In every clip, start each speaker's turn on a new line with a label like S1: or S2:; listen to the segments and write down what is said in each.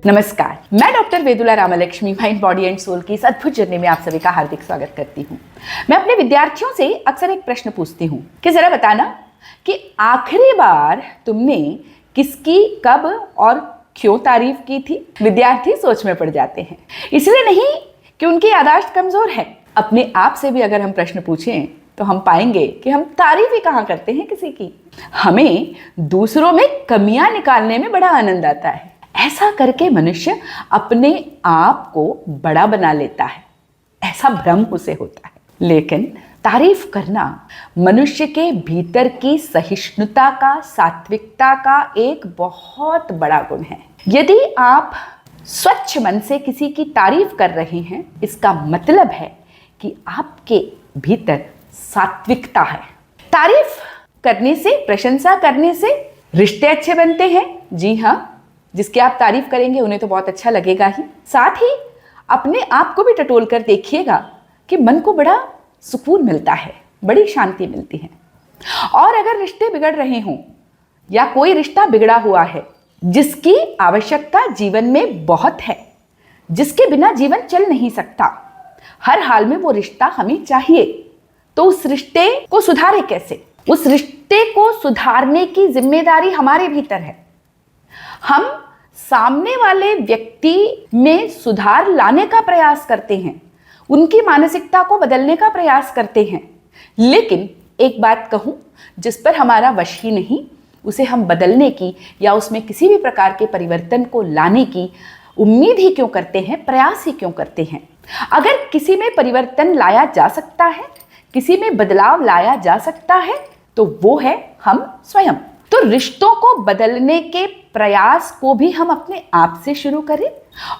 S1: नमस्कार, मैं doctor Vedula Ramalakshmi mind body and soul की इस अद्भुत जर्नी में आप सभी का हार्दिक स्वागत करती हूँ। मैं अपने विद्यार्थियों से अक्सर एक प्रश्न पूछती हूँ कि जरा बताना कि आखिरी बार तुमने किसकी कब और क्यों तारीफ की थी। विद्यार्थी सोच में पड़ जाते हैं, इसलिए नहीं कि उनकी याददाश्त कमजोर है। अपने आप से भी अगर हम प्रश्न पूछें तो हम पाएंगे कि हम तारीफ ही कहाँ करते हैं किसी की। हमें दूसरों में कमियां निकालने में बड़ा आनंद आता है। ऐसा करके मनुष्य अपने आप को बड़ा बना लेता है, ऐसा भ्रम उसे होता है। लेकिन तारीफ करना मनुष्य के भीतर की सहिष्णुता का, सात्विकता का एक बहुत बड़ा गुण है। यदि आप स्वच्छ मन से किसी की तारीफ कर रहे हैं, इसका मतलब है कि आपके भीतर सात्विकता है। तारीफ करने से, प्रशंसा करने से रिश्ते अच्छे बनते हैं। जी हाँ, जिसकी आप तारीफ करेंगे उन्हें तो बहुत अच्छा लगेगा ही। साथ ही अपने आप को भी टटोल कर देखिएगा कि मन को बड़ा सुकून मिलता है, बड़ी शांति मिलती है। और अगर रिश्ते बिगड़ रहे हों या कोई रिश्ता बिगड़ा हुआ है जिसकी आवश्यकता जीवन में बहुत है, जिसके बिना जीवन चल नहीं सकता, हर हाल में वो रिश्ता हमें चाहिए, तो उस रिश्ते को सुधारे कैसे? उस रिश्ते को सुधारने की जिम्मेदारी हमारे भीतर है। हम सामने वाले व्यक्ति में सुधार लाने का प्रयास करते हैं, उनकी मानसिकता को बदलने का प्रयास करते हैं। लेकिन एक बात कहूं, जिस पर हमारा वश ही नहीं, उसे हम बदलने की या उसमें किसी भी प्रकार के परिवर्तन को लाने की उम्मीद ही क्यों करते हैं, प्रयास ही क्यों करते हैं? अगर किसी में परिवर्तन लाया जा सकता है, किसी में बदलाव लाया जा सकता है, तो वो है हम स्वयं। तो रिश्तों को बदलने के प्रयास को भी हम अपने आप से शुरू करें,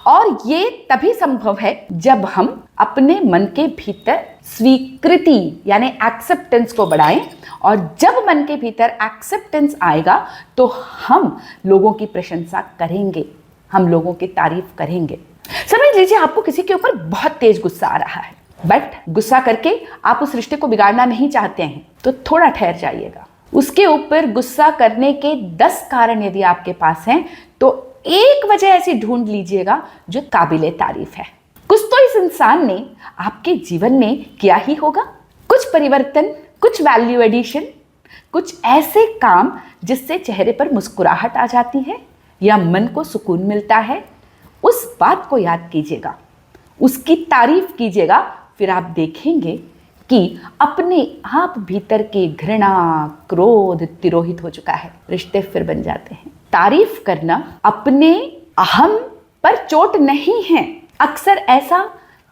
S1: और ये तभी संभव है जब हम अपने मन के भीतर स्वीकृति यानी एक्सेप्टेंस को बढ़ाएं। और जब मन के भीतर एक्सेप्टेंस आएगा तो हम लोगों की प्रशंसा करेंगे, हम लोगों की तारीफ करेंगे। समझ लीजिए आपको किसी के ऊपर बहुत तेज गुस्सा आ रहा है, बट गुस्सा करके आप उस रिश्ते को बिगाड़ना नहीं चाहते हैं, तो थोड़ा ठहर जाइएगा। उसके ऊपर गुस्सा करने के 10 कारण यदि आपके पास हैं, तो एक वजह ऐसी ढूंढ लीजिएगा जो काबिले तारीफ है। कुछ तो इस इंसान ने आपके जीवन में किया ही होगा, कुछ परिवर्तन, कुछ वैल्यू एडिशन, कुछ ऐसे काम जिससे चेहरे पर मुस्कुराहट आ जाती है या मन को सुकून मिलता है। उस बात को याद कीजिएगा, उसकी तारीफ कीजिएगा, फिर आप देखेंगे कि अपने आप भीतर के घृणा, क्रोध तिरोहित हो चुका है, रिश्ते फिर बन जाते हैं। तारीफ करना अपने अहम पर चोट नहीं है। अक्सर ऐसा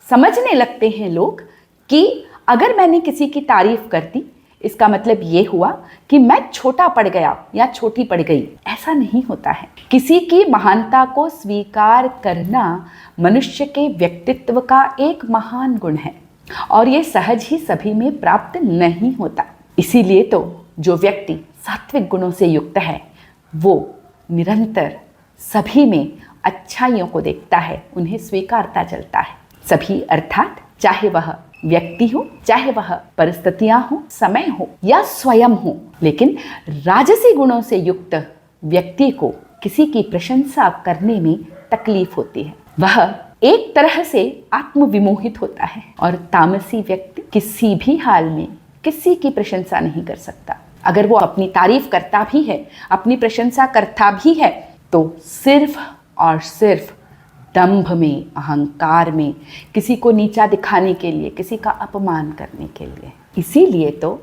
S1: समझने लगते हैं लोग कि अगर मैंने किसी की तारीफ कर दी, इसका मतलब ये हुआ कि मैं छोटा पड़ गया या छोटी पड़ गई। ऐसा नहीं होता है। किसी की महानता को स्वीकार करना मनुष्य के व्यक्तित्व का एक महान गुण है, और ये सहज ही सभी में प्राप्त नहीं होता। इसीलिए तो जो व्यक्ति सात्विक गुणों से युक्त है, वो निरंतर सभी में अच्छाइयों को देखता है, उन्हें स्वीकारता चलता है। सभी अर्थात चाहे वह व्यक्ति हो, चाहे वह परिस्थितियां हो, समय हो या स्वयं हो। लेकिन राजसी गुणों से युक्त व्यक्ति को किसी की प्रशंसा करने में तकलीफ होती है। वह एक तरह से आत्मविमोहित होता है, और तामसी व्यक्ति किसी भी हाल में किसी की प्रशंसा नहीं कर सकता। अगर वो अपनी तारीफ करता भी है, अपनी प्रशंसा करता भी है, तो सिर्फ और सिर्फ दंभ में, अहंकार में, किसी को नीचा दिखाने के लिए, किसी का अपमान करने के लिए। इसीलिए तो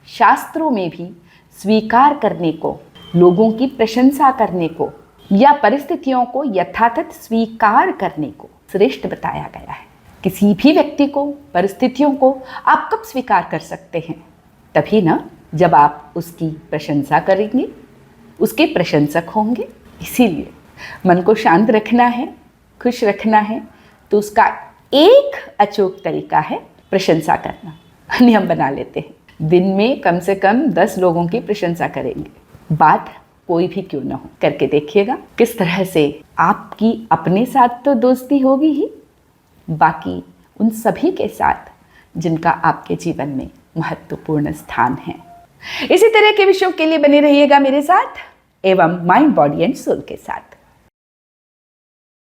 S1: शास्त्रों में भी स्वीकार करने को, लोगों की प्रशंसा करने को या परिस्थितियों को यथातथ स्वीकार करने को श्रेष्ठ बताया गया है। किसी भी व्यक्ति को, परिस्थितियों को आप कब स्वीकार कर सकते हैं? तभी ना जब आप उसकी प्रशंसा करेंगे, उसके प्रशंसक होंगे। इसीलिए मन को शांत रखना है, खुश रखना है, तो उसका एक अचूक तरीका है प्रशंसा करना। नियम बना लेते हैं, दिन में कम से कम 10 लोगों की प्रशंसा करेंगे, बात कोई भी क्यों ना हो। करके देखिएगा किस तरह से आपकी अपने साथ तो दोस्ती होगी ही, बाकी उन सभी के साथ जिनका आपके जीवन में महत्वपूर्ण स्थान है। इसी तरह के विषयों के लिए बने रहिएगा मेरे साथ एवं माइंड बॉडी एंड सोल के साथ।